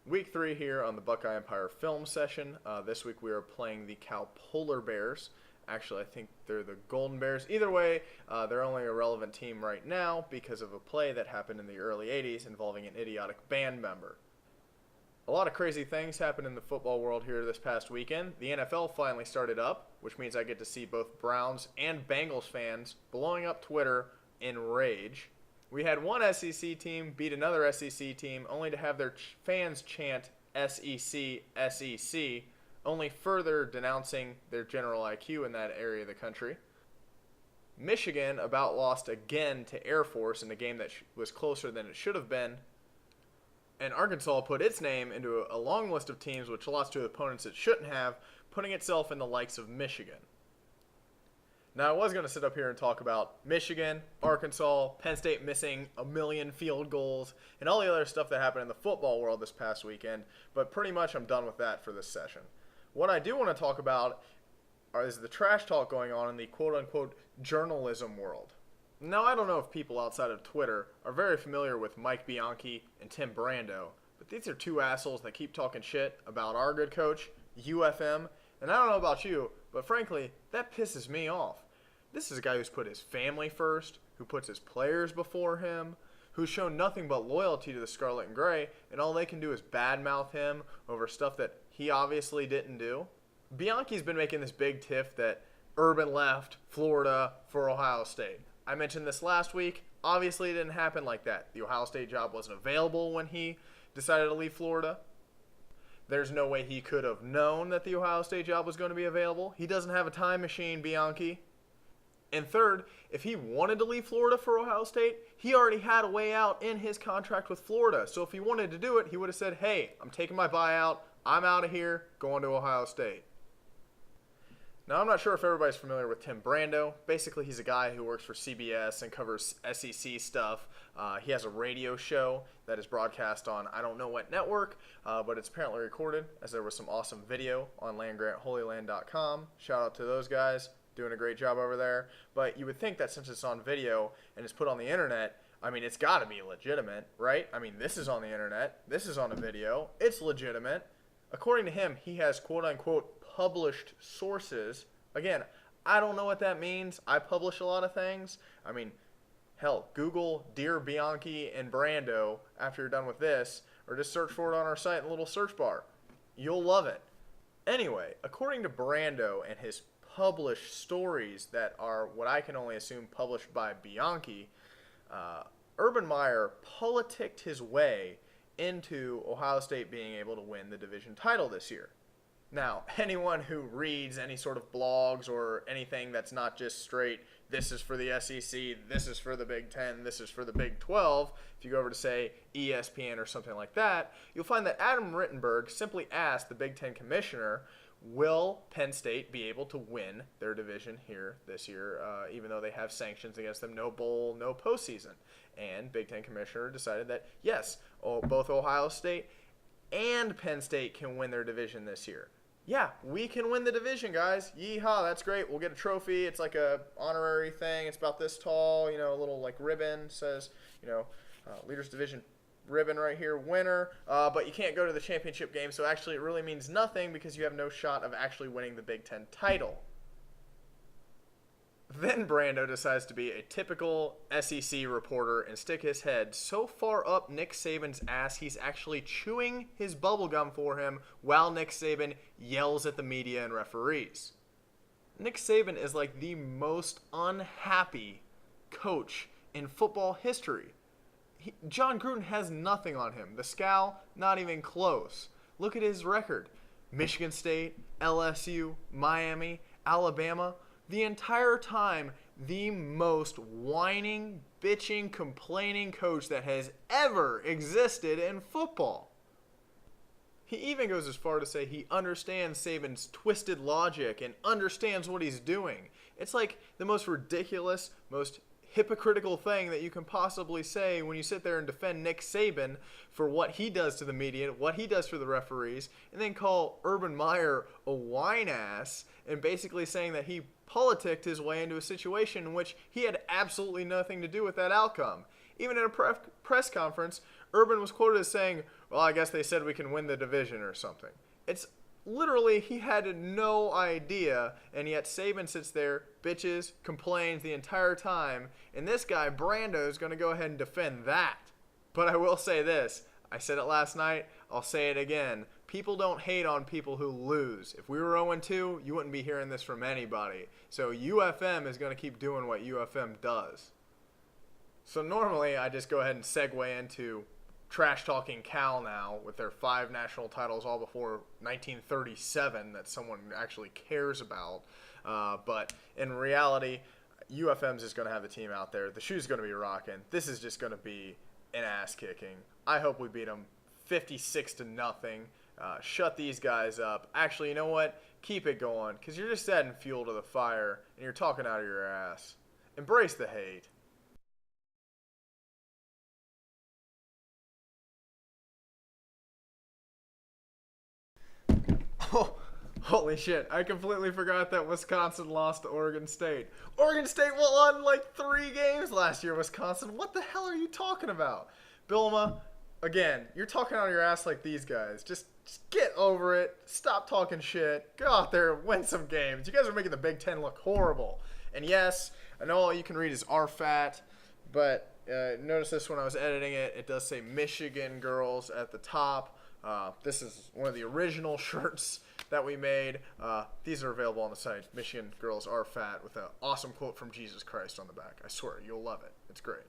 Week 3 here on the Buckeye Empire film session. This week we are playing the Cal Polar Bears. Actually, I think they're the Golden Bears. Either way, they're only a relevant team right now because of a play that happened in the early 80s involving an idiotic band member. A lot of crazy things happened in the football world here this past weekend. The NFL finally started up, which means I get to see both Browns and Bengals fans blowing up Twitter in rage. We had one SEC team beat another SEC team only to have their fans chant SEC, SEC, only further denouncing their general IQ in that area of the country. Michigan about lost again to Air Force in a game that was closer than it should have been. And Arkansas put its name into a long list of teams which lost to opponents it shouldn't have, putting itself in the likes of Michigan. Now, I was going to sit up here and talk about Michigan, Arkansas, Penn State missing a million field goals, and all the other stuff that happened in the football world this past weekend, but pretty much I'm done with that for this session. What I do want to talk about is the trash talk going on in the quote-unquote journalism world. Now, I don't know if people outside of Twitter are very familiar with Mike Bianchi and Tim Brando, but these are two assholes that keep talking shit about our good coach, UFM, and I don't know about you, but frankly, that pisses me off. This is a guy who's put his family first, who puts his players before him, who's shown nothing but loyalty to the Scarlet and Gray, and all they can do is badmouth him over stuff that he obviously didn't do. Bianchi's been making this big tiff that Urban left Florida for Ohio State. I mentioned this last week. Obviously, it didn't happen like that. The Ohio State job wasn't available when he decided to leave Florida. There's no way he could have known that the Ohio State job was going to be available. He doesn't have a time machine, Bianchi. And third, if he wanted to leave Florida for Ohio State, he already had a way out in his contract with Florida. So if he wanted to do it, he would have said, hey, I'm taking my buyout. I'm out of here, going to Ohio State. Now, I'm not sure if everybody's familiar with Tim Brando. Basically, he's a guy who works for CBS and covers SEC stuff. He has a radio show that is broadcast on I don't know what network, but it's apparently recorded, as there was some awesome video on landgrantholyland.com. Shout out to those guys. Doing a great job over there. But you would think that since it's on video and it's put on the internet, I mean, it's got to be legitimate, right? I mean, this is on the internet. This is on a video. It's legitimate. According to him, he has quote-unquote published sources. Again, I don't know what that means. I publish a lot of things. I mean, hell, Google Dear Bianchi and Brando after you're done with this, or just search for it on our site in the little search bar. You'll love it. Anyway, according to Brando and his published stories that are what I can only assume published by Bianchi, Urban Meyer politicked his way into Ohio State being able to win the division title this year. Now, anyone who reads any sort of blogs or anything that's not just straight, this is for the SEC, this is for the Big Ten, this is for the Big 12, if you go over to, say, ESPN or something like that, you'll find that Adam Rittenberg simply asked the Big Ten commissioner, will Penn State be able to win their division here this year, even though they have sanctions against them, no bowl, no postseason? And Big Ten commissioner decided that, yes, both Ohio State and Penn State can win their division this year. Yeah, we can win the division, guys. Yeehaw, that's great. We'll get a trophy. It's like a honorary thing. It's about this tall, a little like ribbon. Says, Leaders Division ribbon right here, winner, but you can't go to the championship game, so actually it really means nothing because you have no shot of actually winning the Big Ten title. Then Brando decides to be a typical SEC reporter and stick his head so far up Nick Saban's ass he's actually chewing his bubblegum for him while Nick Saban yells at the media and referees. Nick Saban is like the most unhappy coach in football history. John Gruden has nothing on him. The scowl, not even close. Look at his record. Michigan State, LSU, Miami, Alabama. The entire time, the most whining, bitching, complaining coach that has ever existed in football. He even goes as far to say he understands Saban's twisted logic and understands what he's doing. It's like the most ridiculous, most hypocritical thing that you can possibly say when you sit there and defend Nick Saban for what he does to the media, what he does for the referees, and then call Urban Meyer a whine ass and basically saying that he politicked his way into a situation in which he had absolutely nothing to do with that outcome. Even at a press conference, Urban was quoted as saying, Well, I guess they said we can win the division or something. It's literally, he had no idea, and yet Saban sits there, bitches, complains the entire time, and this guy, Brando, is going to go ahead and defend that. But I will say this. I said it last night. I'll say it again. People don't hate on people who lose. If we were 0-2, you wouldn't be hearing this from anybody. So UFM is going to keep doing what UFM does. So normally I just go ahead and segue into trash-talking Cal now with their 5 national titles all before 1937 that someone actually cares about. But in reality, UFM's is going to have the team out there. The shoe's going to be rocking. This is just going to be an ass-kicking. I hope we beat them 56-0. Shut these guys up. Actually, you know what? Keep it going, because you're just adding fuel to the fire, and you're talking out of your ass. Embrace the hate. Oh, holy shit. I completely forgot that Wisconsin lost to Oregon State. Oregon State won like 3 games last year, Wisconsin. What the hell are you talking about? Bilma, again, you're talking out of your ass like these guys. Just get over it. Stop talking shit. Go out there and win some games. You guys are making the Big Ten look horrible. And yes, I know all you can read is RFAT, but notice this when I was editing it. It does say Michigan girls at the top. This is one of the original shirts that we made. These are available on the site. Michigan girls are fat with an awesome quote from Jesus Christ on the back. I swear, you'll love it. It's great.